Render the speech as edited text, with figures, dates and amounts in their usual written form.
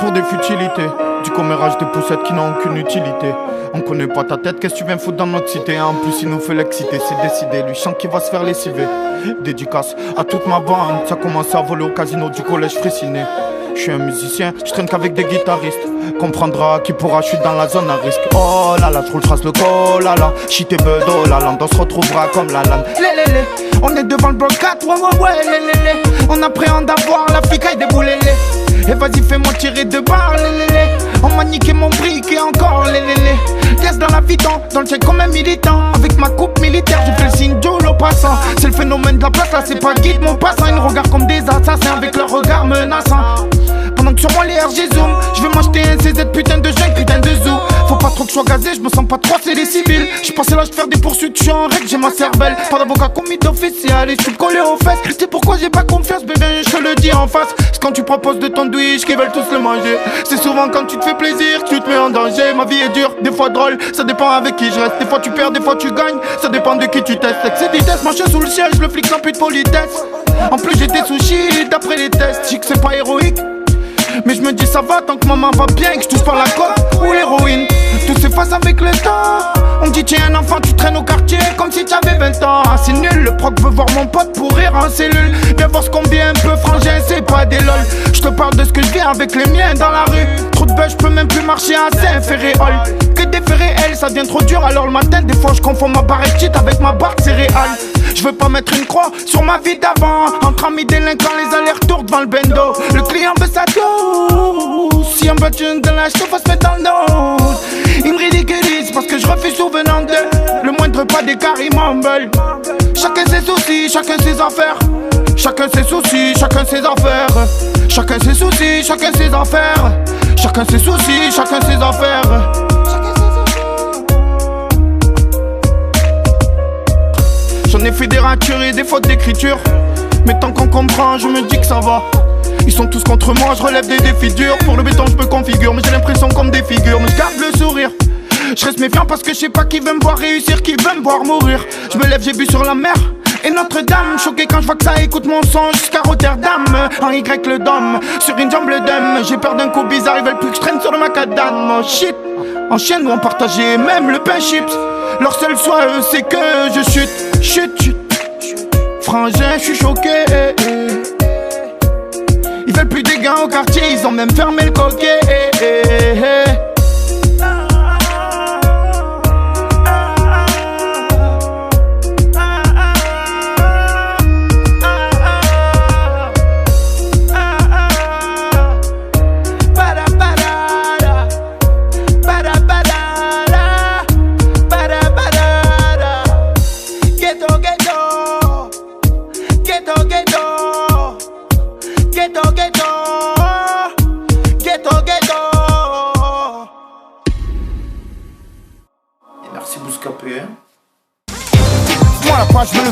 pour des futilités. Du commérage des poussettes qui n'ont aucune utilité. On connaît pas ta tête, qu'est-ce que tu viens foutre dans notre cité? En plus il nous fait l'exciter, c'est décidé. Lui chante qu'il va se faire lessiver. Dédicace à toute ma bande. Ça commence à voler au casino du collège Fraissinet. Je suis un musicien, je traîne qu'avec des guitaristes. Comprendra qui pourra, je suis dans la zone à risque. Oh là là, je roule trace le col, là là. Shit et bud, oh là là, on se retrouvera comme la lame. Lé. On est devant le bloc 4, ouais, lé. On appréhende à voir la flicaille des boulets. Et vas-y fais-moi tirer de barre, lé. On m'a niqué mon brick et encore, lé. Caisse dans la vidan, dans le ciel comme un militant. Avec ma coupe militaire, je fais le signe de l'eau passant. C'est le phénomène de la place, là c'est pas guide mon passant. Ils nous regardent comme des assassins avec leur regard menaçant. Pendant que sur moi les RG zoom, je vais m'acheter un CZ, putain de jungle, putain de zoo. Faut pas trop que je sois gazé, je me sens pas trop, c'est les civils. J'suis passé l'âge de faire des poursuites, j'suis en règle, j'ai ma cervelle. Pas d'avocat commis d'office, et allez, j'suis collé aux fesses. C'est pourquoi j'ai pas confiance, bébé, je te le dis en face. C'est quand tu proposes de ton douche qu'ils veulent tous le manger. C'est souvent quand tu te fais plaisir, tu te mets en danger. Ma vie est dure, des fois drôle, ça dépend avec qui je reste. Des fois tu perds, des fois tu gagnes, ça dépend de qui tu testes. Excès de vitesse, marcher sous le siège, le flic sans plus de politesse. En plus j'ai des sushis d'après les tests, je sais que c'est pas héroïque. Mais je me dis ça va tant que maman va bien, que je touche par la côte ou l'héroïne. Tout s'efface avec le temps. On me dit tiens un enfant tu traînes au quartier comme si tu avais 20 ans. Ah, c'est nul, le proc veut voir mon pote pour rire en cellule. Viens voir ce qu'on vient un peu frangin, c'est pas des lol. Je te parle de ce que je viens avec les miens dans la rue. Trop de buzz, je peux même plus marcher à Saint-Ferréol. Que des faits réels, ça devient trop dur. Alors le matin des fois je confonds ma barrette avec ma barre céréale. Je veux pas mettre une croix sur ma vie d'avant. Entre amis délinquants, les allers-retours devant le bendo. Le client veut sa dose. Si on veut une de la je te fasse mettre dans le dos. Ils me ridiculisent parce que je refuse souvenant d'eux. Le moindre pas d'écart, ils m'embellent. Chacun ses soucis, chacun ses affaires. Chacun ses soucis, chacun ses affaires. Chacun ses soucis, chacun ses affaires. Chacun ses soucis, chacun ses affaires. J'en ai fait des ratures et des fautes d'écriture. Mais tant qu'on comprend, je me dis que ça va. Ils sont tous contre moi, je relève des défis durs. Pour le béton je me configure, mais j'ai l'impression comme des figures. Mais je garde le sourire. Je reste méfiant parce que je sais pas qui veut me voir réussir, qui veut me voir mourir. Je me lève, j'ai bu sur la mer et Notre-Dame. Choqué quand je vois que ça écoute mon son jusqu'à Rotterdam. En Y le dôme, sur une jambe le dème. J'ai peur d'un coup bizarre, ils veulent plus que je traîne sur le macadam. Oh shit, en chaîne où on partageait même le pain chips. Leur seul souhait c'est que je chute. Chut, frangin, je suis choqué. Ils veulent plus des gains au quartier, ils ont même fermé le coquet. Merci Bouscapé. Moi la page, je veux le